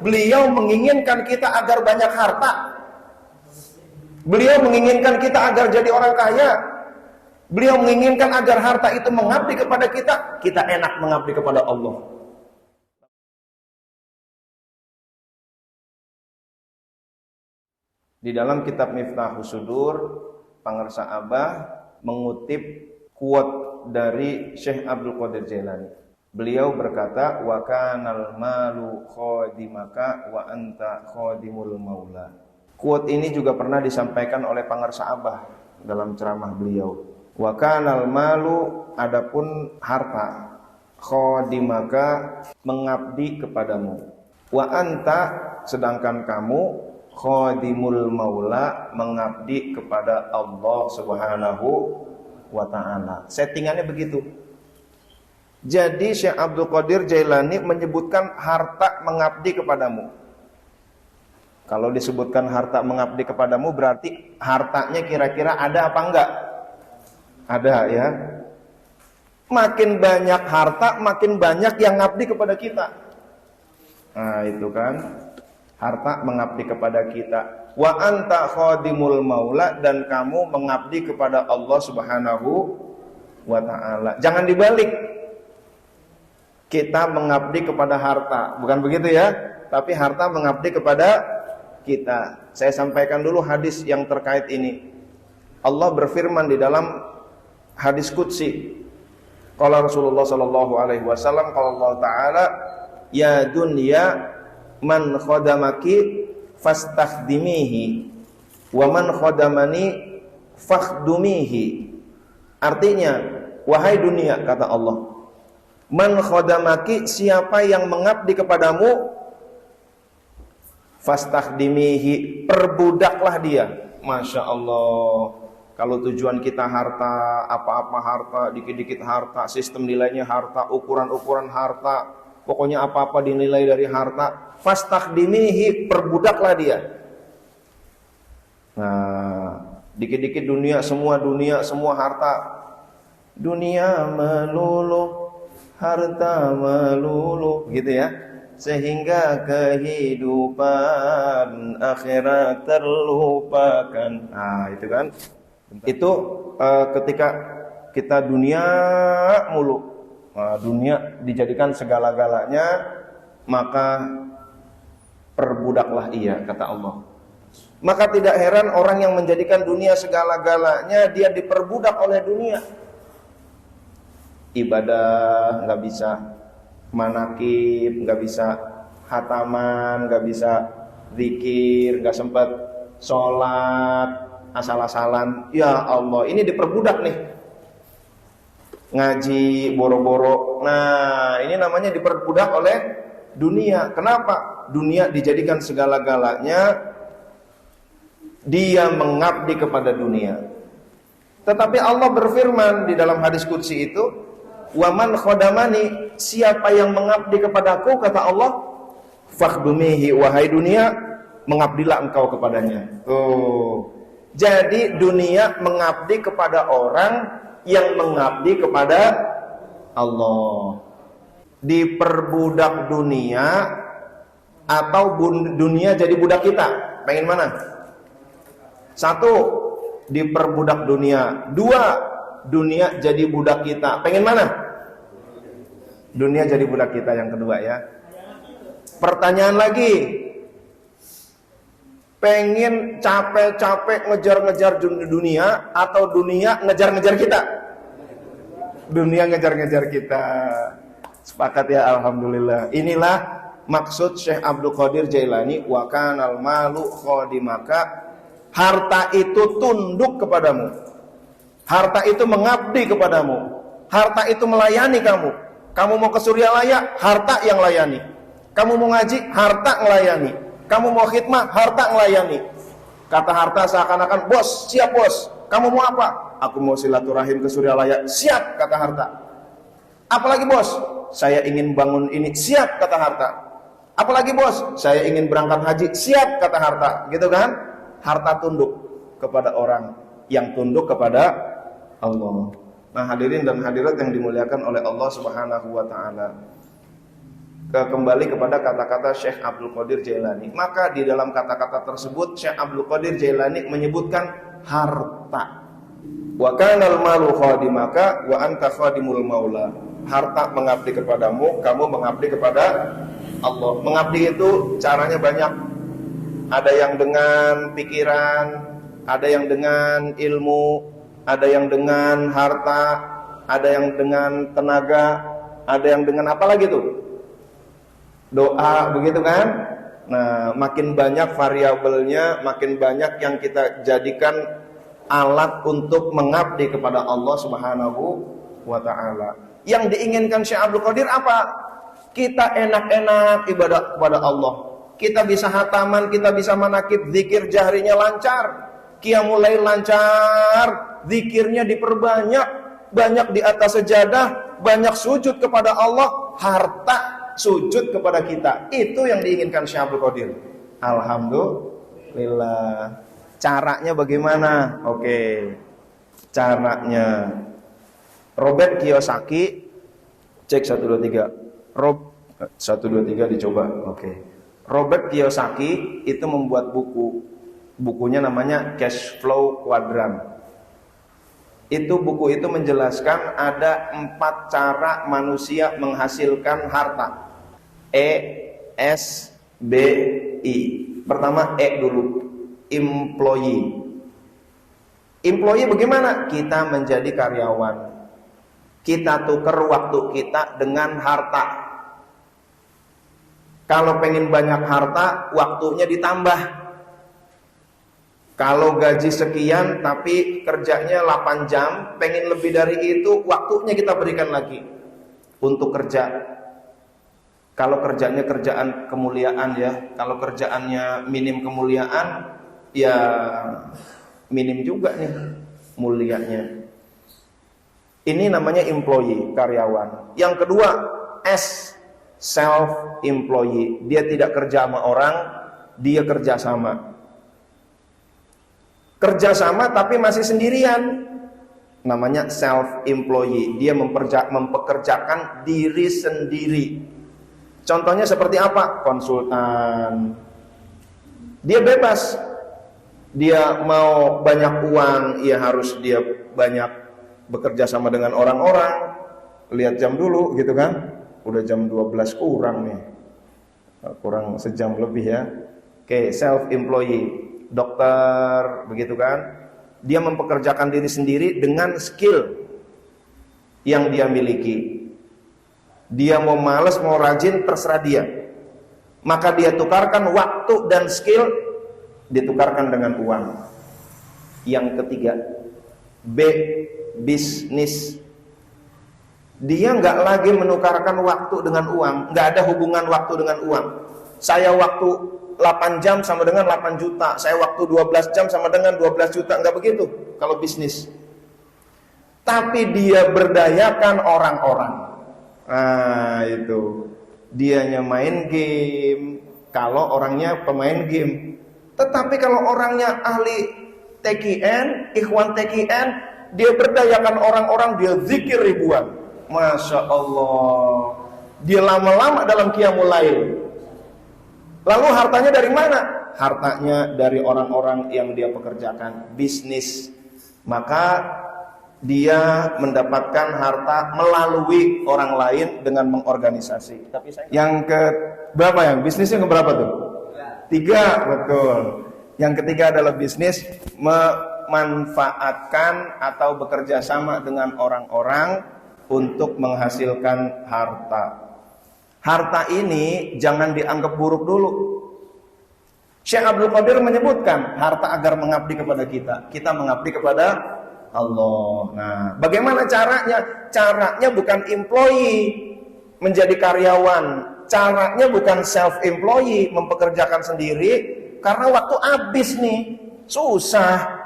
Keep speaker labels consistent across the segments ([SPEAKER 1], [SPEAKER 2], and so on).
[SPEAKER 1] beliau menginginkan kita agar banyak harta. Beliau menginginkan kita agar jadi orang kaya. Beliau menginginkan agar harta itu mengabdi kepada kita, kita enak mengabdi kepada Allah. Di dalam kitab Miftahus Sudur, Pangarsa Abah mengutip quote dari Syekh Abdul Qadir Jailani. Beliau berkata, wa kanal malu khadimaka wa anta khadimul maula. Quote ini juga pernah disampaikan oleh Pangarsa Abah dalam ceramah beliau. Wa kanal malu, adapun harta, khadimaka, mengabdi kepadamu. Wa anta, sedangkan kamu, khadimul maula, mengabdi kepada Allah Subhanahu wa ta'ala. Settingannya begitu. Jadi Syekh Abdul Qadir Jailani menyebutkan harta mengabdi kepadamu. Kalau disebutkan harta mengabdi kepadamu, berarti hartanya kira-kira ada apa enggak? Ada ya. Makin banyak harta, makin banyak yang ngabdi kepada kita. Nah itu kan, harta mengabdi kepada kita. Wa anta khadimul maula, dan kamu mengabdi kepada Allah Subhanahu wa ta'ala. Jangan dibalik. Kita mengabdi kepada harta, bukan begitu ya? Tapi harta mengabdi kepada kita. Saya sampaikan dulu hadis yang terkait ini. Allah berfirman di dalam hadis qudsi. Qala Rasulullah sallallahu alaihi wasallam, qala Allah Ta'ala, ya dunya man khadamaki fastakhdimihi wa man khadamani fakhdumihi. Artinya, wahai dunia, kata Allah, man khadamaki, siapa yang mengabdi kepadamu, fastakhdimihi, perbudaklah dia. Masya Allah. Kalau tujuan kita harta, apa-apa harta, dikit-dikit harta, sistem nilainya harta, ukuran-ukuran harta, pokoknya apa-apa dinilai dari harta, fastakhdimihi, perbudaklah dia. Nah, dikit-dikit dunia, semua harta. Dunia melulu, harta melulu, gitu ya. Sehingga kehidupan akhirat terlupakan. Nah, itu kan. Itu ketika kita dunia mulu, dunia dijadikan segala-galanya, maka perbudaklah ia, kata Allah. Maka tidak heran orang yang menjadikan dunia segala-galanya, dia diperbudak oleh dunia. Ibadah nggak bisa, manakib nggak bisa, hataman nggak bisa, zikir nggak sempat, sholat asal-asalan. Ya Allah, ini diperbudak nih. Ngaji boro-boro. Nah, ini namanya diperbudak oleh dunia. Kenapa? Dunia dijadikan segala-galanya, dia mengabdi kepada dunia. Tetapi Allah berfirman di dalam hadis qudsi itu, wa man khadamani, siapa yang mengabdi kepadaku, kata Allah, fakhdumihi, wahai dunia, mengabdilah engkau kepadanya. Tuh. Jadi dunia mengabdi kepada orang yang mengabdi kepada Allah. Diperbudak dunia atau dunia jadi budak kita? Pengen mana? Satu, diperbudak dunia. Dua, dunia jadi budak kita. Pengen mana? Dunia jadi budak kita yang kedua ya. Pertanyaan lagi. Pengen capek-capek ngejar-ngejar dunia atau dunia ngejar-ngejar kita? Dunia ngejar-ngejar kita. Sepakat ya, alhamdulillah. Inilah maksud Syekh Abdul Qadir Jailani, wa kanal malu khadimaka. Harta itu tunduk kepadamu. Harta itu mengabdi kepadamu. Harta itu melayani kamu. Kamu mau ke Suryalaya, harta yang layani. Kamu mau ngaji, harta melayani. Kamu mau khidmah, harta melayani. Kata harta seakan-akan, bos, siap bos. Kamu mau apa? Aku mau silaturahim ke Suryalaya. Siap, kata harta. Apalagi bos? Saya ingin bangun ini. Siap, kata harta. Apalagi bos? Saya ingin berangkat haji. Siap, kata harta. Gitu kan? Harta tunduk kepada orang yang tunduk kepada Allah. Nah, hadirin dan hadirat yang dimuliakan oleh Allah Subhanahu wa ta'ala. kembali kepada kata-kata Syekh Abdul Qadir Jailani. Maka di dalam kata-kata tersebut Syekh Abdul Qadir Jailani menyebutkan harta. Wa kanal malu khadimaka wa anta khadimul maula. Harta mengabdi kepadamu, kamu mengabdi kepada Allah. Mengabdi itu caranya banyak. Ada yang dengan pikiran, ada yang dengan ilmu, ada yang dengan harta, ada yang dengan tenaga, ada yang dengan apa lagi tuh? Doa, begitu kan? Nah, makin banyak variabelnya, makin banyak yang kita jadikan alat untuk mengabdi kepada Allah Subhanahu wa ta'ala. Yang diinginkan Syekh Abdul Qadir apa? Kita enak-enak ibadah kepada Allah. Kita bisa hataman, kita bisa manakib, zikir jahrinya lancar, qiyamul lail lancar, zikirnya diperbanyak, banyak di atas sejadah, banyak sujud kepada Allah, harta sujud kepada kita. Itu yang diinginkan Syekh Abdul Qadir. Alhamdulillah. Caranya bagaimana? Oke. Caranya Robert Kiyosaki, cek 123. 123 dicoba. Oke. Robert Kiyosaki itu membuat buku. Bukunya namanya Cash Flow Quadrant. Buku itu menjelaskan ada 4 cara manusia menghasilkan harta. ESBI. Pertama dulu. Employee. Employee bagaimana? Kita menjadi karyawan. Kita tukar waktu kita dengan harta. Kalau pengen banyak harta, waktunya ditambah. Kalau gaji sekian tapi kerjanya 8 jam, pengen lebih dari itu, waktunya kita berikan lagi untuk kerja. Kalau kerjanya kerjaan kemuliaan ya, kalau kerjaannya minim kemuliaan, ya minim juga nih mulianya. Ini namanya employee, karyawan. Yang kedua, S, self-employee. Dia tidak kerja sama orang, dia kerja sama. Kerja sama tapi masih sendirian. Namanya self-employee. Dia mempekerjakan diri sendiri. Contohnya seperti apa? Konsultan. Dia bebas. Dia mau banyak uang, ya harus dia banyak bekerja sama dengan orang-orang. Lihat jam dulu gitu kan. Udah jam 12 kurang nih. Kurang sejam lebih ya. Oke, self-employee. Dokter, begitu kan. Dia mempekerjakan diri sendiri dengan skill yang dia miliki. Dia mau males, mau rajin, terserah dia. Maka dia tukarkan waktu dan skill, ditukarkan dengan uang. Yang ketiga, B, bisnis. Dia nggak lagi menukarkan waktu dengan uang, nggak ada hubungan waktu dengan uang. Saya waktu 8 jam sama dengan 8 juta, saya waktu 12 jam sama dengan 12 juta, nggak begitu kalau bisnis. Tapi dia berdayakan orang-orang. Nah itu, dianya main game, kalau orangnya pemain game. Tetapi kalau orangnya ahli TKN, ikhwan TKN, dia berdayakan orang-orang, dia zikir ribuan. Masya Allah. Dia lama-lama dalam qiyamul lail. Lalu hartanya dari mana? Hartanya dari orang-orang yang dia pekerjakan, bisnis. Maka dia mendapatkan harta melalui orang lain dengan mengorganisasi. Yang ke berapa ya? Bisnisnya ke berapa tuh? 3, betul. Yang ketiga adalah bisnis memanfaatkan atau bekerja sama dengan orang-orang untuk menghasilkan harta. Harta ini jangan dianggap buruk dulu. Syekh Abdul Qadir menyebutkan harta agar mengabdi kepada kita. Kita mengabdi kepada Allah. Nah, bagaimana caranya? Caranya bukan employee menjadi karyawan. Caranya bukan self-employee mempekerjakan sendiri karena waktu habis nih, susah.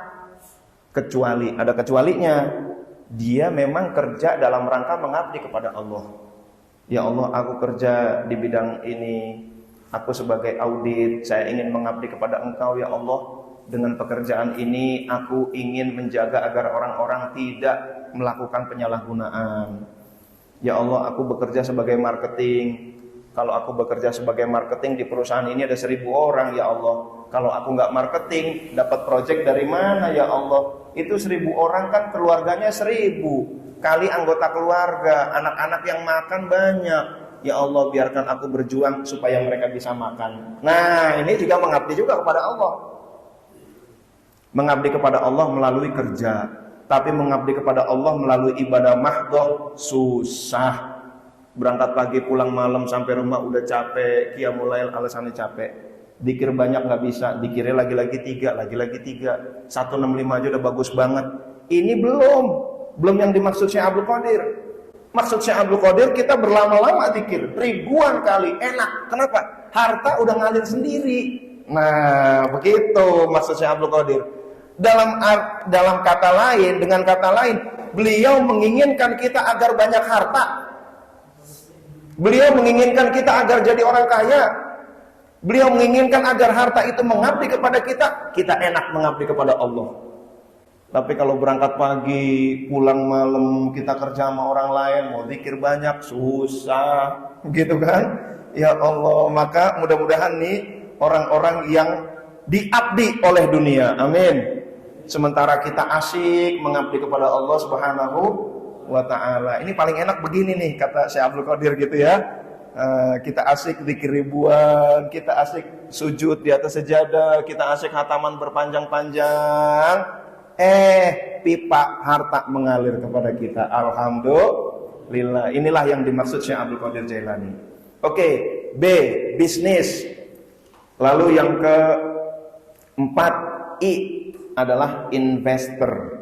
[SPEAKER 1] Kecuali, ada kecualinya. Dia memang kerja dalam rangka mengabdi kepada Allah. Ya Allah, aku kerja di bidang ini. Aku sebagai audit, saya ingin mengabdi kepada Engkau ya Allah. Dengan pekerjaan ini aku ingin menjaga agar orang-orang tidak melakukan penyalahgunaan. Ya Allah, aku bekerja sebagai marketing. Kalau aku bekerja sebagai marketing di perusahaan ini ada 1.000 orang, ya Allah. Kalau aku nggak marketing, dapat project dari mana, ya Allah? Itu 1.000 orang kan keluarganya 1.000 kali anggota keluarga, anak-anak yang makan banyak. Ya Allah, biarkan aku berjuang supaya mereka bisa makan. Nah, ini juga mengabdi juga kepada Allah. Mengabdi kepada Allah melalui kerja. Tapi mengabdi kepada Allah melalui ibadah mahdhah susah. Berangkat pagi pulang malam sampai rumah udah capek, qiyamul lail alasannya capek. Dikir banyak nggak bisa, dikirnya lagi-lagi 3, lagi-lagi 3. 165 aja udah bagus banget. Ini belum yang dimaksud Syekh Abdul Qadir. Maksud Syekh Abdul Qadir kita berlama-lama dikir, ribuan kali, enak. Kenapa? Harta udah ngalir sendiri. Nah, begitu maksud Syekh Abdul Qadir. Dalam kata lain, dengan kata lain, beliau menginginkan kita agar banyak harta. Beliau menginginkan kita agar jadi orang kaya. Beliau menginginkan agar harta itu mengabdi kepada kita, kita enak mengabdi kepada Allah. Tapi kalau berangkat pagi, pulang malam, kita kerja sama orang lain, mau zikir banyak, susah, gitu kan? Ya Allah, maka mudah-mudahan nih orang-orang yang diabdi oleh dunia, amin. Sementara kita asyik mengabdi kepada Allah Subhanahu wa ta'ala. Ini paling enak begini nih, kata Syekh Abdul Qadir gitu ya. Kita asyik zikir ribuan, kita asyik sujud di atas sejadah, kita asyik khataman berpanjang-panjang. Pipa harta mengalir kepada kita. Alhamdulillah. Inilah yang dimaksud Syekh Abdul Qadir Jailani. Oke, B, bisnis. Lalu yang keempat, I adalah investor.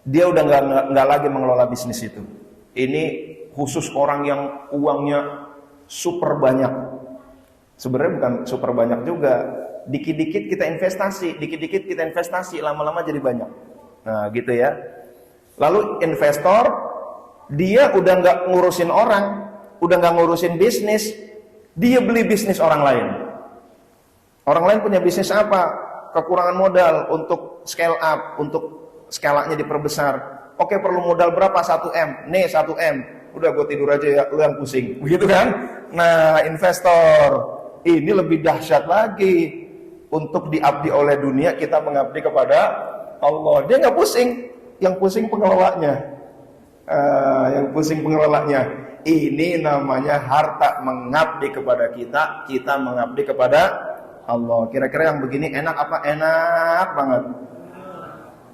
[SPEAKER 1] Dia udah nggak lagi mengelola bisnis itu. Ini khusus orang yang uangnya super banyak. Sebenarnya bukan super banyak juga. Dikit-dikit kita investasi, lama-lama jadi banyak. Nah, gitu ya. Lalu investor, dia udah nggak ngurusin orang, udah nggak ngurusin bisnis, dia beli bisnis orang lain. Orang lain punya bisnis apa? Kekurangan modal untuk scale up, untuk skalanya diperbesar. Oke, perlu modal berapa? 1M. Nih 1M. Udah gue tidur aja ya, lu yang pusing. Begitu kan? Nah, investor ini lebih dahsyat lagi. Untuk diabdi oleh dunia, kita mengabdi kepada Allah. Dia nggak pusing, yang pusing pengelolanya. Ini namanya harta mengabdi kepada kita, kita mengabdi kepada Allah. Kira-kira yang begini enak apa? Enak banget.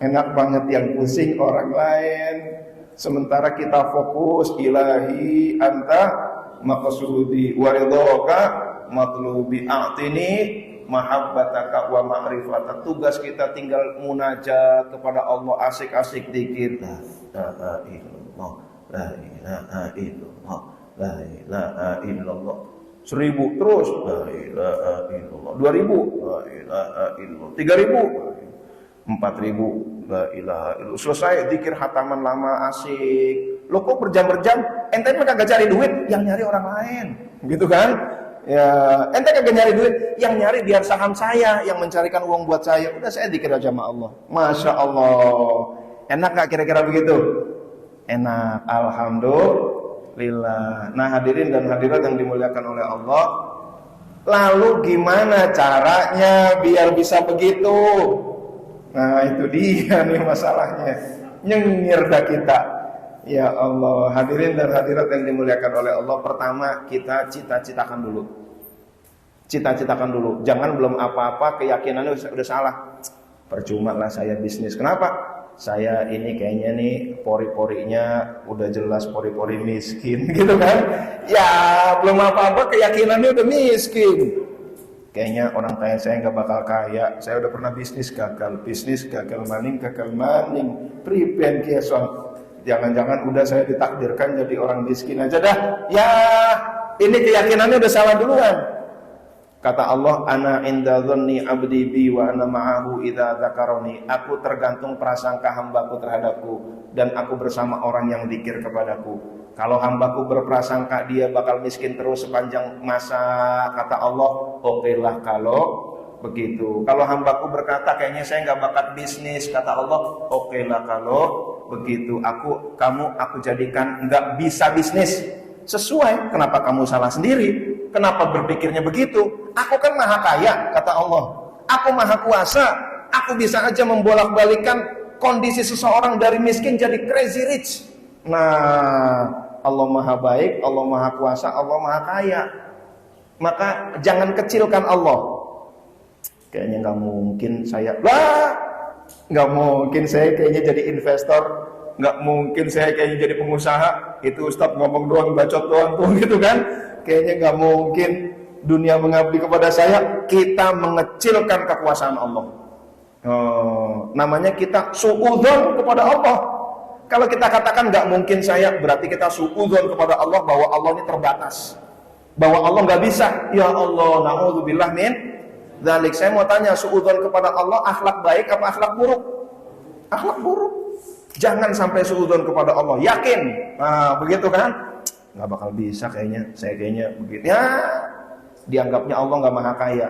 [SPEAKER 1] Enak banget, yang pusing orang lain. Sementara kita fokus, ilahi anta maqsudi waridhoka matlubi a'tini mahabbataka wa ma'rifataka. Tugas kita tinggal munajat kepada Allah, asik-asik dikir. La ilaha illallah, la ilaha illallah, la ilaha illallah. 1.000 terus, la ilaha illallah. 2.000, la ilaha illallah. 3.000, 4.000, la ilaha illallah. Selesai dikir hataman lama, asik. Lo kok berjam-berjam? Ente mah kagak cari duit, yang nyari orang lain, gitu kan? Ya, ente kagak nyari duit, yang nyari biar saham saya, yang mencarikan uang buat saya. Udah, saya dikir aja sama Allah. Masya Allah. Enak gak kira-kira begitu? Enak, alhamdulillah. Nah, hadirin dan hadirat yang dimuliakan oleh Allah, lalu gimana caranya biar bisa begitu? Nah, itu dia nih masalahnya. Nyengir dah kita. Ya Allah, hadirin dan hadirat yang dimuliakan oleh Allah, pertama kita cita-citakan dulu. Cita-citakan dulu. Jangan belum apa-apa keyakinannya udah salah. Percuma lah saya bisnis. Kenapa? Saya ini kayaknya nih pori-porinya udah jelas pori-pori miskin, gitu kan? Ya belum apa-apa keyakinannya udah miskin. Kayaknya orang kaya saya nggak bakal kaya. Saya udah pernah bisnis gagal maning. Prepare kiason. Jangan-jangan udah saya ditakdirkan jadi orang miskin aja dah. Ya, ini keyakinannya udah salah duluan. Kata Allah, ana inda dhanni abdi bi wa ana ma'ahu idza dzakarani. Aku tergantung prasangka hambaku terhadapku, dan aku bersama orang yang zikir kepadaku. Kalau hambaku berprasangka dia bakal miskin terus sepanjang masa, kata Allah, oke lah kalau begitu. Kalau hambaku berkata kayaknya saya nggak bakat bisnis, kata Allah, oke lah kalau begitu. Aku jadikan nggak bisa bisnis. sesuai. Kenapa kamu salah sendiri? Kenapa berpikirnya begitu? Aku kan maha kaya, kata Allah. Aku maha kuasa. Aku bisa aja membolak-balikan kondisi seseorang dari miskin jadi crazy rich. Nah, Allah maha baik, Allah maha kuasa, Allah maha kaya. Maka jangan kecilkan Allah. Kayaknya nggak mungkin saya, nggak mungkin saya kayaknya jadi investor, nggak mungkin saya kayaknya jadi pengusaha. Itu Ustadz ngomong doang, bacot doang tuh gitu kan. Kayaknya nggak mungkin dunia mengabdi kepada saya. Kita mengecilkan kekuasaan Allah. Namanya kita suudzon kepada Allah. Kalau kita katakan nggak mungkin saya, berarti kita suudzon kepada Allah bahwa Allah ini terbatas, bahwa Allah nggak bisa. Ya Allah, na'udzubillah min dzalik. Saya mau tanya, suudzon kepada Allah akhlak baik apa akhlak buruk? Akhlak buruk. Jangan sampai suudzon kepada Allah. Yakin? Nah, begitu kan? Nggak bakal bisa kayaknya. Saya kayaknya begitu. Ya, dianggapnya Allah nggak maha kaya.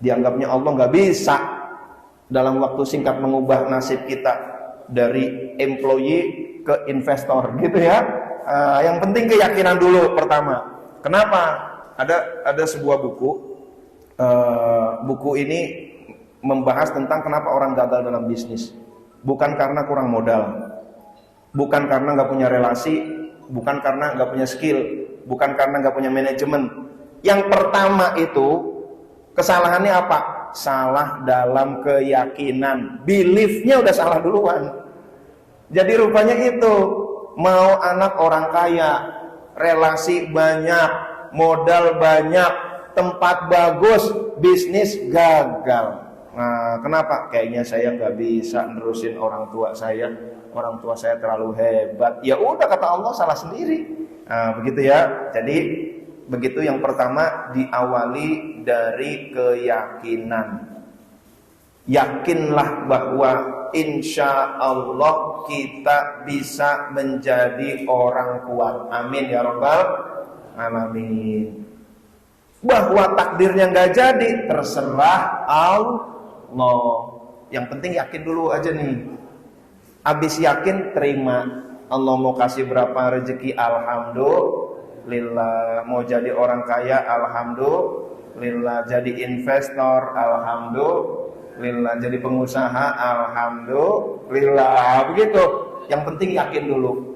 [SPEAKER 1] Dianggapnya Allah nggak bisa dalam waktu singkat mengubah nasib kita dari employee ke investor, gitu ya. Yang penting keyakinan dulu pertama. Kenapa? Ada sebuah buku. Buku ini membahas tentang kenapa orang gagal dalam bisnis. Bukan karena kurang modal, bukan karena nggak punya relasi, bukan karena nggak punya skill, bukan karena nggak punya manajemen. Yang pertama itu kesalahannya apa? Salah dalam keyakinan. Beliefnya udah salah duluan. Jadi rupanya itu, mau anak orang kaya, relasi banyak, modal banyak, tempat bagus, bisnis gagal. Nah, kenapa? Kayaknya saya nggak bisa nerusin orang tua saya. Orang tua saya terlalu hebat. Ya udah, kata Allah, salah sendiri. Nah, begitu ya. Jadi begitu, yang pertama diawali dari keyakinan. Yakinlah bahwa insya Allah kita bisa menjadi orang kuat. Amin ya rabbal alamin. Bahwa takdirnya nggak jadi, terserah Allah. Yang penting yakin dulu aja nih. Habis yakin, terima. Allah mau kasih berapa rezeki, alhamdulillah. Mau jadi orang kaya, alhamdulillah. Jadi investor, alhamdulillah. Jadi pengusaha, alhamdulillah. Begitu. Yang penting yakin dulu.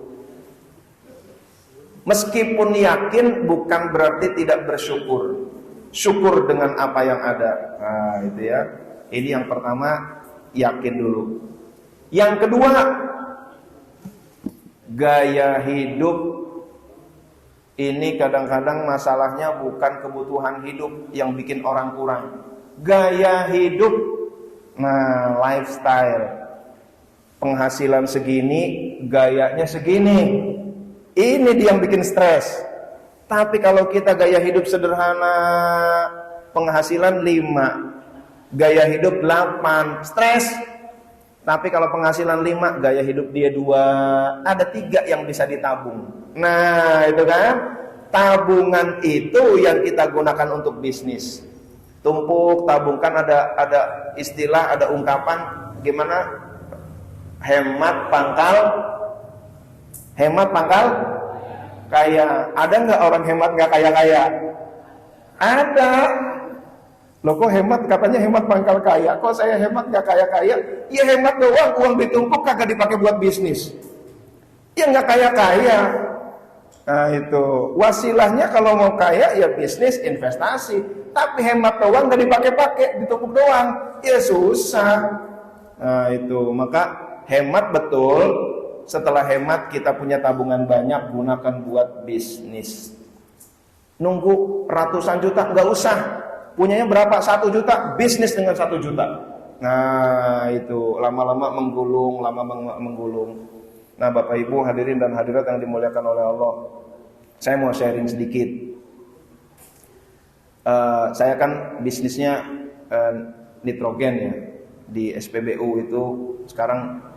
[SPEAKER 1] Meskipun yakin bukan berarti tidak bersyukur. Syukur dengan apa yang ada. Nah, itu ya. Ini yang pertama, yakin dulu. Yang kedua, gaya hidup. Ini kadang-kadang masalahnya bukan kebutuhan hidup yang bikin orang kurang. Gaya hidup. Nah, lifestyle. Penghasilan segini, gayanya segini. Ini dia yang bikin stres. Tapi kalau kita gaya hidup sederhana, penghasilan 5, gaya hidup 8, stres. Tapi kalau penghasilan 5, gaya hidup dia 2, ada 3 yang bisa ditabung. Nah, itu kan, tabungan itu yang kita gunakan untuk bisnis. Tumpuk, tabungkan, ada istilah, ada ungkapan, gimana? Hemat pangkal kaya. Ada nggak orang hemat nggak kaya-kaya? Ada. Loh, kok hemat, katanya hemat pangkal kaya, kok saya hemat nggak kaya-kaya? Ya hemat doang, uang ditumpuk kagak dipakai buat bisnis. Ya nggak kaya-kaya. Nah itu, wasilahnya kalau mau kaya ya bisnis, investasi. Tapi hemat doang nggak dipakai-pakai, ditumpuk doang, ya susah. Nah itu, maka hemat betul. Setelah hemat kita punya tabungan banyak, gunakan buat bisnis. Nunggu ratusan juta, nggak usah. Punyanya berapa? 1 juta, bisnis dengan 1 juta. Nah itu, lama-lama menggulung, Nah Bapak Ibu hadirin dan hadirat yang dimuliakan oleh Allah, saya mau sharing sedikit. Saya kan bisnisnya nitrogen ya. Di SPBU itu sekarang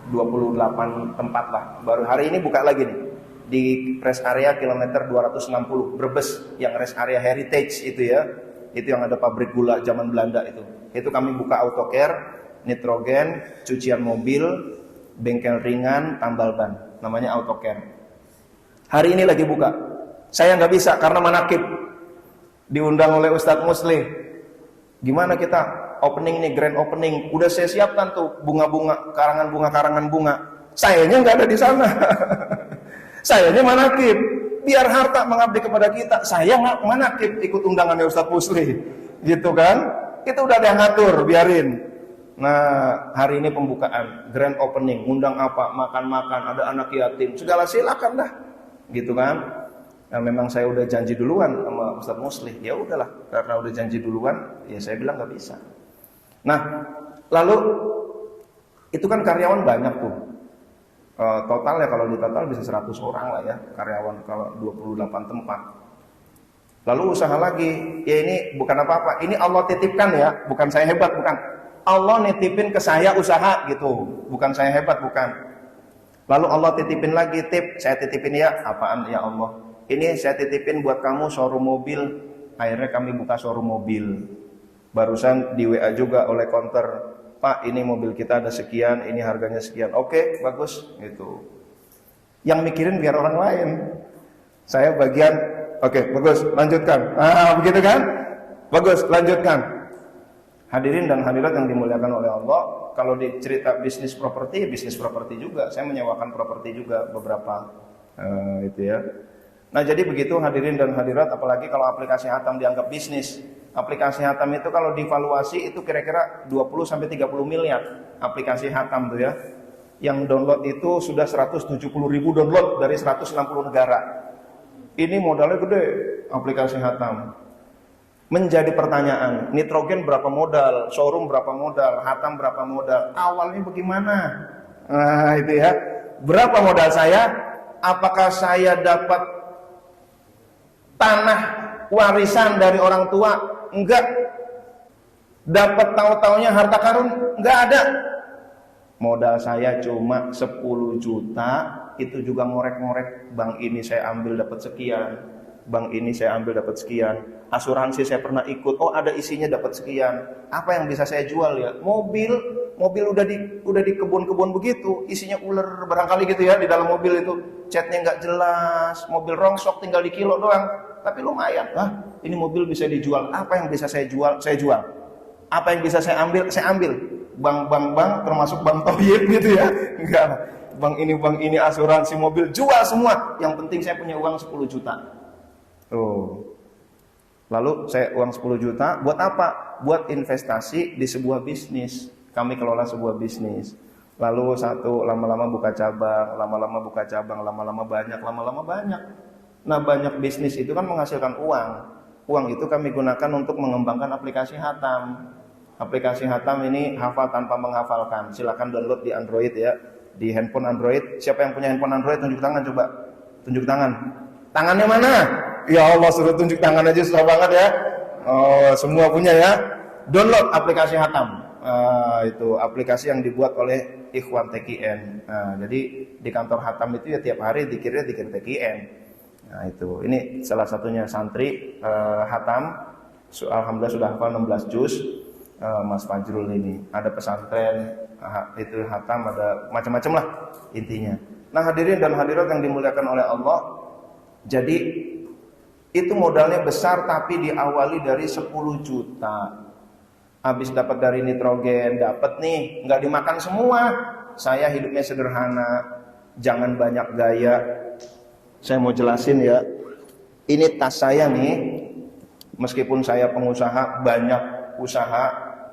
[SPEAKER 1] 28 tempat lah. Baru hari ini buka lagi nih. Di rest area kilometer 260 Brebes, yang rest area heritage itu ya. Itu yang ada pabrik gula zaman Belanda itu. Itu kami buka autocare, nitrogen, cucian mobil, bengkel ringan, tambal ban. Namanya autocare. Hari ini lagi buka. Saya nggak bisa karena manakib. Diundang oleh Ustadz Muslih. Gimana kita opening nih, grand opening. Udah saya siapkan tuh bunga-bunga, karangan bunga. Sayanya nggak ada di sana. Sayanya manakib. Biar harta mengabdi kepada kita. Saya nggak manakib ikut undangannya Ustadz Muslih. Gitu kan? Itu udah ada yang ngatur, biarin. Nah, hari ini pembukaan, grand opening, undang apa, makan-makan, ada anak yatim, segala silakan dah. Gitu kan? Nah, memang saya udah janji duluan sama Ustadz Muslih. Ya udahlah, karena udah janji duluan, ya saya bilang nggak bisa. Nah, lalu itu kan karyawan banyak tuh. Total ya kalau di total bisa 100 orang lah ya, karyawan kalau 28 tempat. Lalu usaha lagi, ya ini bukan apa-apa, ini Allah titipkan ya, bukan saya hebat, bukan. Allah nitipin ke saya usaha gitu, bukan saya hebat, bukan. Lalu Allah titipin lagi, saya titipin ya, apaan ya Allah? Ini saya titipin buat kamu showroom mobil. Akhirnya kami buka showroom mobil. Barusan di WA juga oleh counter, Pak ini mobil kita ada sekian, ini harganya sekian. Oke, bagus gitu. Yang mikirin biar orang lain. Saya bagian, oke, bagus, lanjutkan. Begitu kan? Bagus, lanjutkan. Hadirin dan hadirat yang dimuliakan oleh Allah, kalau di cerita bisnis properti juga. Saya menyewakan properti juga beberapa itu ya. Nah jadi begitu hadirin dan hadirat, apalagi kalau aplikasi Hatam dianggap bisnis. Aplikasi Hatam itu kalau divaluasi itu kira-kira 20-30 miliar aplikasi Hatam tuh ya. Yang download itu sudah 170.000 download dari 160 negara. Ini modalnya gede aplikasi Hatam. Menjadi pertanyaan, nitrogen berapa modal, showroom berapa modal, Hatam berapa modal, awalnya bagaimana? Nah itu ya, berapa modal saya? Apakah saya dapat tanah warisan dari orang tua? Enggak. Dapat tahu-taunya harta karun? Enggak ada. Modal saya cuma 10 juta, itu juga ngorek-ngorek, bank ini saya ambil dapat sekian, bank ini saya ambil dapat sekian, asuransi saya pernah ikut, oh ada isinya dapat sekian, apa yang bisa saya jual ya? Mobil udah di kebun-kebun begitu, isinya ular barangkali gitu ya di dalam mobil itu, catnya nggak jelas, mobil rongsok tinggal di kilo doang, tapi lumayan, ini mobil bisa dijual, apa yang bisa saya jual, apa yang bisa saya ambil, bank termasuk bank Toyib gitu ya, enggak, bank ini asuransi mobil, jual semua, yang penting saya punya uang 10 juta. Lalu saya uang 10 juta buat apa? Buat investasi di sebuah bisnis. Kami kelola sebuah bisnis. Lalu lama-lama buka cabang, lama-lama banyak. Nah, banyak bisnis itu kan menghasilkan uang. Uang itu kami gunakan untuk mengembangkan aplikasi Hatam. Aplikasi Hatam ini hafal tanpa menghafalkan. Silakan download di Android ya, di handphone Android. Siapa yang punya handphone Android tunjuk tangan coba. Tunjuk tangan. Tangannya mana? Ya Allah, suruh tunjuk tangan aja susah banget ya. Oh, semua punya ya. Download aplikasi Hatam. Itu aplikasi yang dibuat oleh Ikhwan TKN. Jadi di kantor Hatam itu ya tiap hari dikir TKN. Nah itu, ini salah satunya santri Hatam. Alhamdulillah sudah hafal 16 juz. Mas Fajrul ini. Ada pesantren, itu Hatam, ada macam-macam lah intinya. Nah hadirin dan hadirat yang dimuliakan oleh Allah. Jadi itu modalnya besar tapi diawali dari 10 juta. Habis dapat dari nitrogen, dapat nih, nggak dimakan semua. Saya hidupnya sederhana, jangan banyak gaya. Saya mau jelasin ya. Ini tas saya nih, meskipun saya pengusaha, banyak usaha,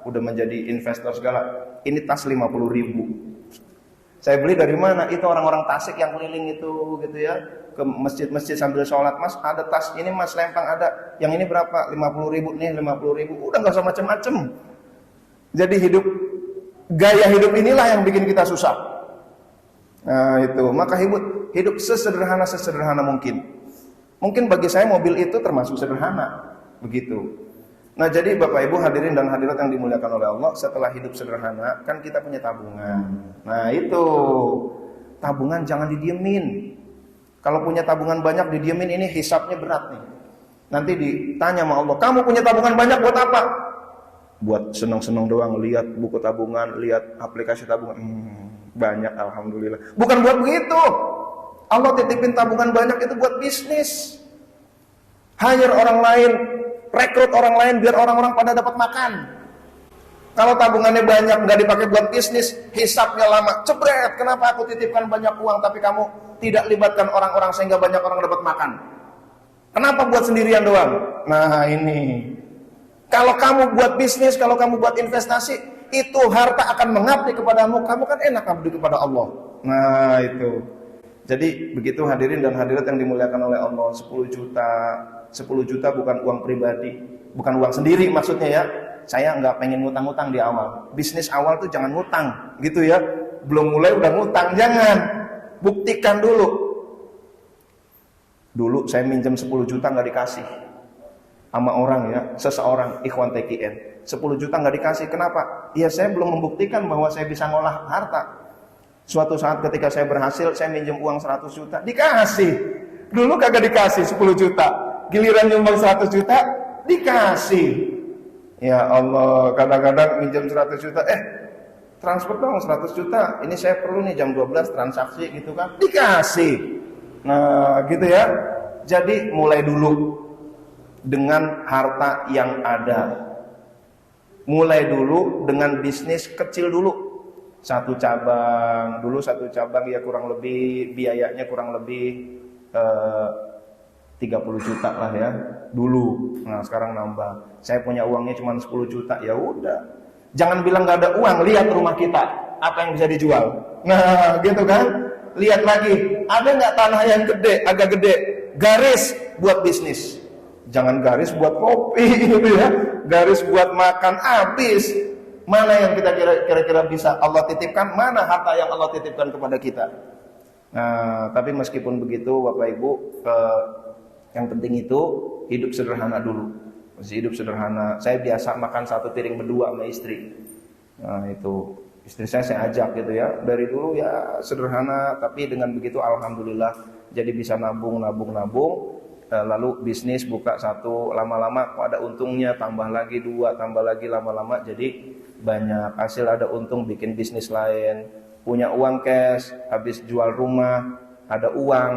[SPEAKER 1] udah menjadi investor segala. Ini tas 50.000. Saya beli dari mana? Itu orang-orang Tasik yang keliling itu gitu ya. Ke masjid-masjid sambil sholat, Mas ada tas ini Mas lempang ada, yang ini berapa? 50.000 nih, 50.000, udah nggak usah macem-macem. Jadi gaya hidup inilah yang bikin kita susah. Nah itu, maka hidup sesederhana mungkin. Mungkin bagi saya mobil itu termasuk sederhana, begitu. Nah jadi Bapak Ibu hadirin dan hadirat yang dimuliakan oleh Allah, setelah hidup sederhana kan kita punya tabungan. Nah itu, tabungan jangan didiemin. Kalau punya tabungan banyak didiemin, ini hisabnya berat nih. Nanti ditanya sama Allah, kamu punya tabungan banyak buat apa? Buat senang-senang doang, lihat buku tabungan, lihat aplikasi tabungan. Banyak alhamdulillah. Bukan buat begitu. Allah titipin tabungan banyak itu buat bisnis. Hire orang lain, rekrut orang lain biar orang-orang pada dapat makan. Kalau tabungannya banyak, nggak dipakai buat bisnis, hisapnya lama, cebret. Kenapa aku titipkan banyak uang, tapi kamu tidak libatkan orang-orang sehingga banyak orang dapat makan? Kenapa buat sendirian doang? Nah ini, kalau kamu buat bisnis, kalau kamu buat investasi, itu harta akan mengabdi kepadamu. Kamu kan enak abdi kepada Allah. Nah itu. Jadi begitu hadirin dan hadirat yang dimuliakan oleh Allah, 10 juta. 10 juta bukan uang pribadi, bukan uang sendiri maksudnya ya. Saya nggak pengen ngutang-ngutang di awal. Bisnis awal tuh jangan ngutang, gitu ya. Belum mulai udah ngutang, jangan. Buktikan dulu. Dulu saya minjem 10 juta nggak dikasih sama orang ya, seseorang ikhwan TKN. 10 juta nggak dikasih, kenapa? Ya saya belum membuktikan bahwa saya bisa ngolah harta. Suatu saat ketika saya berhasil, saya minjem uang 100 juta, dikasih. Dulu kagak dikasih 10 juta. Giliran nyumbang 100 juta, dikasih. Ya Allah, kadang-kadang minjem 100 juta, transfer dong 100 juta. Ini saya perlu nih jam 12 transaksi gitu kan. Dikasih. Nah, gitu ya. Jadi mulai dulu dengan harta yang ada. Mulai dulu dengan bisnis kecil dulu. Satu cabang ya kurang lebih biayanya kurang lebih 30 juta lah ya dulu. Nah sekarang nambah. Saya punya uangnya cuma 10 juta, ya udah. Jangan bilang nggak ada uang, lihat rumah kita apa yang bisa dijual. Nah gitu kan. Lihat lagi, ada nggak tanah yang gede, agak gede, garis buat bisnis. Jangan garis buat kopi gitu ya. Garis buat makan habis. Mana yang kita kira-kira bisa Allah titipkan? Mana harta yang Allah titipkan kepada kita? Nah, tapi meskipun begitu, Bapak Ibu, yang penting itu hidup sederhana dulu. Masih hidup sederhana. Saya biasa makan satu piring berdua sama istri. Nah, itu istri saya ajak gitu ya. Dari dulu ya sederhana, tapi dengan begitu alhamdulillah jadi bisa nabung. Lalu bisnis buka satu, lama-lama ada untungnya, tambah lagi 2, tambah lagi lama-lama jadi banyak. Hasil ada untung bikin bisnis lain. Punya uang cash, habis jual rumah, ada uang,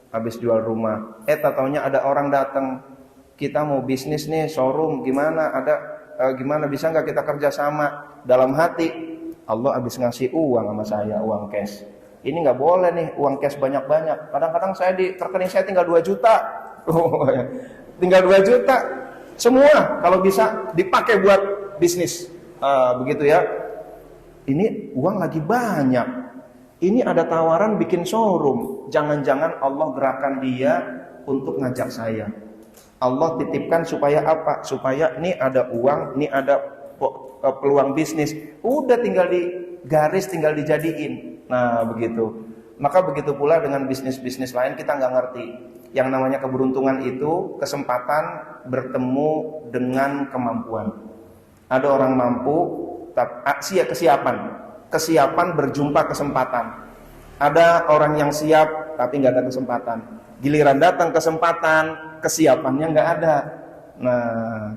[SPEAKER 1] habis jual rumah. Taunya ada orang datang, kita mau bisnis nih, showroom, gimana? Gimana bisa nggak kita kerjasama? Dalam hati, Allah habis ngasih uang sama saya, uang cash. Ini nggak boleh nih, uang cash banyak-banyak. Kadang-kadang saya di rekening saya tinggal 2 juta. Tinggal 2 juta. Semua kalau bisa dipakai buat bisnis. Begitu ya. Ini uang lagi banyak. Ini ada tawaran bikin showroom. Jangan-jangan Allah gerakan dia untuk ngajak saya. Allah titipkan supaya apa? Supaya ini ada uang, ini ada peluang bisnis. Udah tinggal digaris, tinggal dijadiin. Nah begitu. Maka begitu pula dengan bisnis-bisnis lain kita nggak ngerti. Yang namanya keberuntungan itu kesempatan bertemu dengan kemampuan. Ada orang mampu, kesiapan berjumpa kesempatan. Ada orang yang siap tapi nggak ada kesempatan. Giliran datang kesempatan, kesiapannya nggak ada. Nah,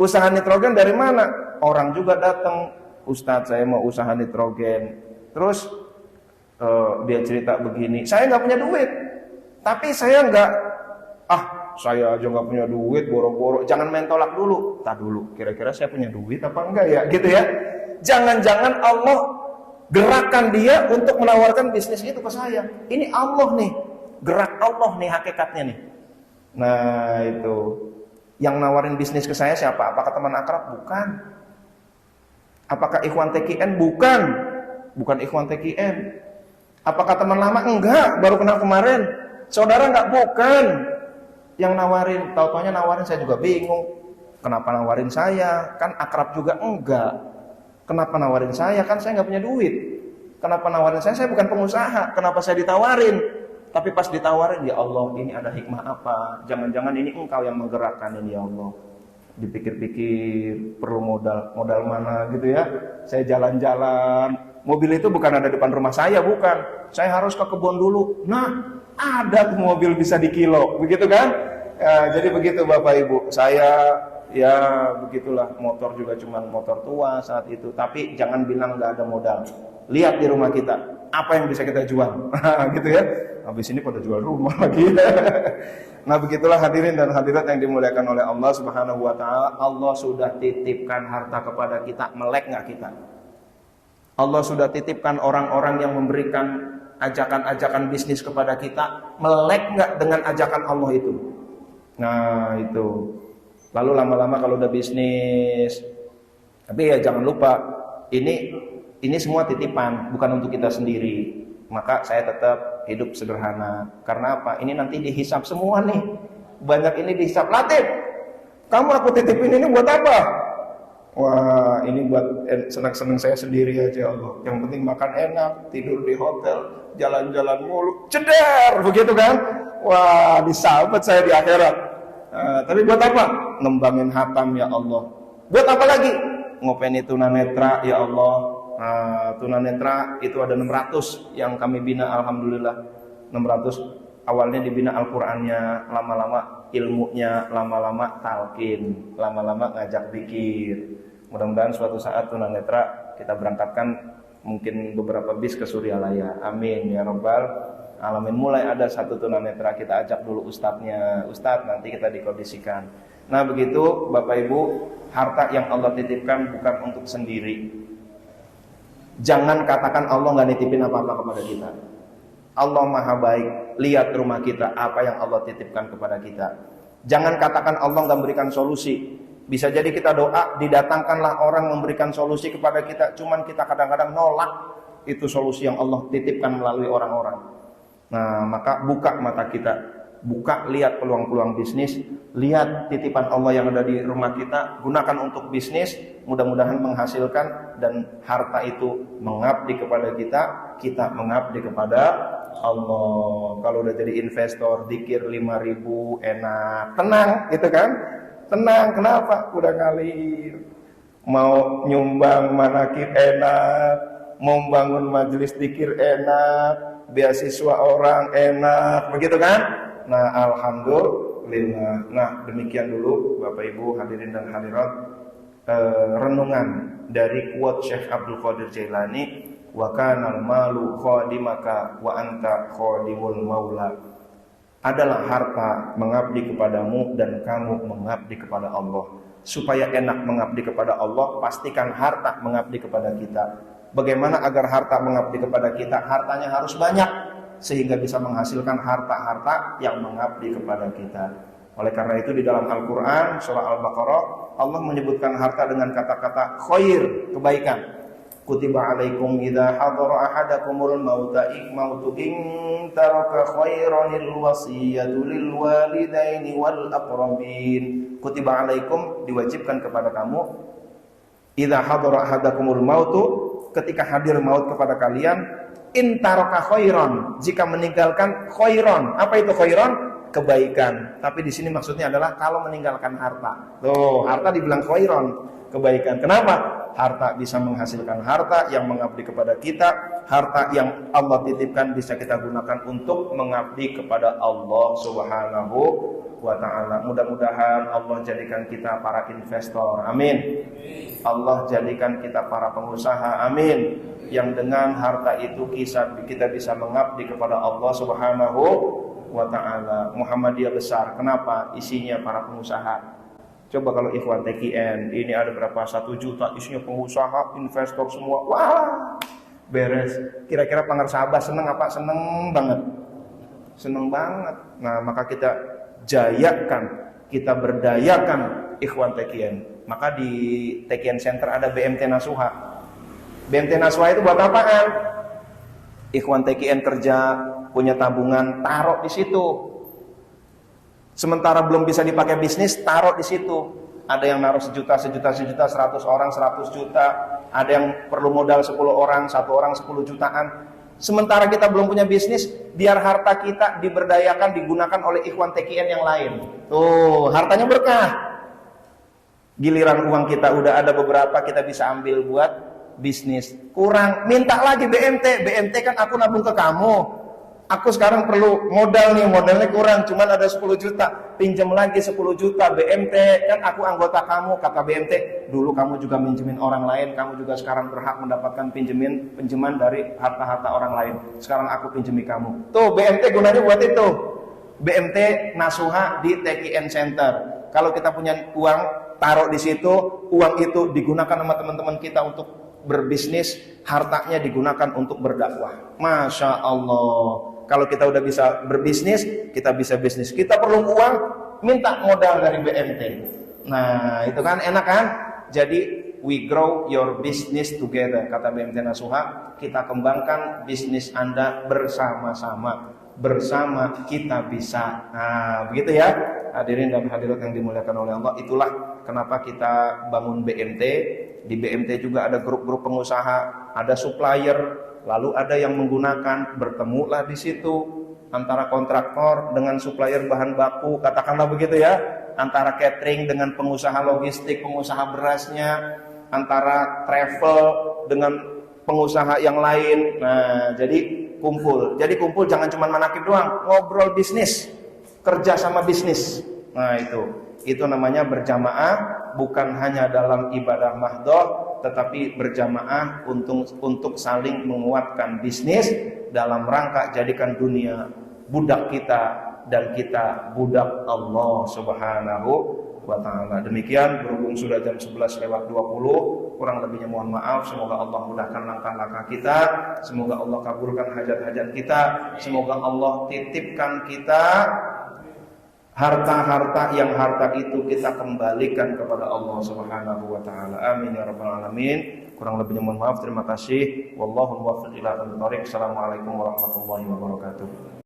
[SPEAKER 1] usaha nitrogen dari mana? Orang juga datang, Ustadz saya mau usaha nitrogen. Terus dia cerita begini, saya nggak punya duit, tapi saya nggak, saya aja nggak punya duit, boro-boro. Jangan main tolak dulu, tak dulu. Kira-kira saya punya duit apa enggak ya, gitu ya. Jangan-jangan Allah gerakan dia untuk menawarkan bisnis itu ke saya. Ini Allah nih, gerak Allah nih hakikatnya nih. Nah itu, yang nawarin bisnis ke saya siapa? Apakah teman akrab? Bukan. Apakah ikhwan TKN? Bukan ikhwan TKN. Apakah teman lama? Enggak, baru kenal kemarin. Saudara enggak? Bukan. Yang nawarin, tau-taunya nawarin saya juga bingung. Kenapa nawarin saya? Kan akrab juga enggak. Kenapa nawarin saya? Kan saya enggak punya duit. Kenapa nawarin saya? Saya bukan pengusaha. Kenapa saya ditawarin? Tapi pas ditawarin, ya Allah, ini ada hikmah apa? Jangan-jangan ini engkau yang menggerakkan ini, ya Allah. Dipikir-pikir, perlu modal mana gitu ya. Saya jalan-jalan. Mobil itu bukan ada depan rumah saya, bukan. Saya harus ke kebun dulu. Nah, ada tuh mobil bisa dikilo, begitu kan? Jadi begitu Bapak Ibu. Saya ya begitulah, motor juga cuma motor tua saat itu. Tapi jangan bilang nggak ada modal. Lihat di rumah kita, apa yang bisa kita jual, gitu ya. Habis ini pada jual rumah lagi. Nah, begitulah hadirin dan hadirat yang dimuliakan oleh Allah Subhanahu wa taala. Allah sudah titipkan harta kepada kita, melek nggak kita? Allah sudah titipkan orang-orang yang memberikan ajakan-ajakan bisnis kepada kita, melek nggak dengan ajakan Allah itu? Nah, itu. Lalu lama-lama kalau udah bisnis, tapi ya jangan lupa, ini semua titipan, bukan untuk kita sendiri. Maka saya tetap hidup sederhana. Karena apa? Ini nanti dihisap semua nih. Banyak ini dihisap. Latif, kamu aku titipin ini buat apa? Wah, ini buat senang-senang saya sendiri aja Allah. Yang penting makan enak, tidur di hotel, jalan-jalan mulu, ceder, begitu kan? Wah, disahabat saya di akhirat. Tapi buat apa? Ngembangin hatam ya Allah. Buat apa lagi? Ngopeni tunanetra ya Allah. Tunanetra itu ada 600 yang kami bina, alhamdulillah. 600 awalnya dibina Al-Qur'annya, lama-lama ilmunya, lama-lama talqin, lama-lama ngajak zikir. Mudah-mudahan suatu saat tunanetra kita berangkatkan mungkin beberapa bis ke Suryalaya. Amin ya rabbal alamin. Mulai ada satu tunanetra, kita ajak dulu ustadznya. Ustadz, nanti kita dikondisikan. Nah, begitu Bapak Ibu, harta yang Allah titipkan bukan untuk sendiri. Jangan katakan Allah nggak nitipin apa-apa kepada kita. Allah maha baik. Lihat rumah kita, apa yang Allah titipkan kepada kita. Jangan katakan Allah nggak memberikan solusi. Bisa jadi kita doa, didatangkanlah orang memberikan solusi kepada kita, cuman kita kadang-kadang nolak itu solusi yang Allah titipkan melalui orang-orang. Nah, maka buka mata kita, buka, lihat peluang-peluang bisnis, lihat titipan Allah yang ada di rumah kita, gunakan untuk bisnis, mudah-mudahan menghasilkan, dan harta itu mengabdi kepada kita, kita mengabdi kepada Allah. Kalau udah jadi investor, dikir 5.000 enak, tenang gitu kan? Tenang, kenapa? Udah ngalir. Mau nyumbang manakib enak, mau bangun majelis dikir enak, beasiswa orang enak, begitu kan? Nah, alhamdulillah. Nah, demikian dulu Bapak Ibu hadirin dan hadirat, renungan dari quote Syekh Abdul Qadir Jailani, wa kanal malu khadimaka wa anta khadimul maula. Adalah harta mengabdi kepadamu dan kamu mengabdi kepada Allah. Supaya enak mengabdi kepada Allah, pastikan harta mengabdi kepada kita. Bagaimana agar harta mengabdi kepada kita? Hartanya harus banyak, sehingga bisa menghasilkan harta-harta yang mengabdi kepada kita. Oleh karena itu di dalam Al-Quran surah Al-Baqarah, Allah menyebutkan harta dengan kata-kata khair, kebaikan. Kutiba alaikum idza hadara ahadakumul mautu in taraka khairanil wasiyatu lil walidaini wal aqrabin. Kutiba alaikum, diwajibkan kepada kamu, idza hadara ahadakumul mautu, ketika hadir maut kepada kalian, in taraka khairan, jika meninggalkan khairan. Apa itu khairan? Kebaikan. Tapi di sini maksudnya adalah kalau meninggalkan harta. Tuh, harta dibilang khairan, kebaikan. Kenapa? Harta bisa menghasilkan harta yang mengabdi kepada kita, harta yang Allah titipkan bisa kita gunakan untuk mengabdi kepada Allah Subhanahu wa ta'ala. Mudah-mudahan Allah jadikan kita para investor, amin. Allah jadikan kita para pengusaha, amin. Yang dengan harta itu kita bisa mengabdi kepada Allah Subhanahu wa ta'ala. Muhammadiyah besar, kenapa? Isinya para pengusaha. Coba kalau Ikhwan TKN, ini ada berapa? 1 juta, isinya pengusaha, investor semua. Wah, beres. Kira-kira Pangarsa Abah seneng apa? Seneng banget. Seneng banget. Nah, maka kita jayakan, kita berdayakan Ikhwan TKN. Maka di TKN Center ada BMT Nasuha. BMT Nasuha itu buat apaan? Ikhwan TKN kerja, punya tabungan, taruh di situ. Sementara belum bisa dipakai bisnis, taruh di situ. Ada yang naruh sejuta, 100 orang 100 juta. Ada yang perlu modal 10 orang, 1 orang 10 jutaan. Sementara kita belum punya bisnis, biar harta kita diberdayakan, digunakan oleh Ikhwan TKN yang lain. Tuh, hartanya berkah. Giliran uang kita udah ada beberapa, kita bisa ambil buat bisnis. Kurang, minta lagi BMT. BMT kan aku nabung ke kamu. Aku sekarang perlu modal nih, modalnya kurang, cuman ada 10 juta, pinjam lagi 10 juta, BMT, kan aku anggota kamu, kata BMT, dulu kamu juga minjemin orang lain, kamu juga sekarang berhak mendapatkan pinjaman dari harta-harta orang lain, sekarang aku pinjemi kamu. Tuh, BMT gunanya buat itu. BMT Nasuha di TKN Center. Kalau kita punya uang, taruh di situ, uang itu digunakan sama teman-teman kita untuk berbisnis, hartanya digunakan untuk berdakwah. Masya Allah. Kalau kita udah bisa berbisnis, kita bisa bisnis. Kita perlu uang, minta modal dari BMT. Nah, itu kan enak kan? Jadi, we grow your business together. Kata BMT Nasuha, kita kembangkan bisnis Anda bersama-sama. Bersama kita bisa. Nah, begitu ya. Hadirin dan hadirat yang dimuliakan oleh Allah. Itulah kenapa kita bangun BMT. Di BMT juga ada grup-grup pengusaha, ada supplier, lalu ada yang menggunakan, bertemulah di situ antara kontraktor dengan supplier bahan baku, katakanlah begitu ya, antara catering dengan pengusaha logistik, pengusaha berasnya, antara travel dengan pengusaha yang lain. Nah, jadi kumpul. Jadi kumpul jangan cuma manakib doang, ngobrol bisnis, kerja sama bisnis. Nah, itu namanya berjamaah, bukan hanya dalam ibadah mahdoh, tetapi berjamaah untuk saling menguatkan bisnis dalam rangka jadikan dunia budak kita dan kita budak Allah Subhanahu wa ta'ala. Demikian, berhubung sudah jam 11:20, kurang lebihnya mohon maaf. Semoga Allah mudahkan langkah-langkah kita, semoga Allah kabulkan hajat-hajat kita, semoga Allah titipkan kita harta-harta yang harta itu kita kembalikan kepada Allah Subhanahu wa taala. Amin ya rabbal alamin. Kurang lebihnya mohon maaf. Terima kasih. Wallahu muwaffiq ila aqwamit thoriq. Assalamualaikum warahmatullahi wabarakatuh.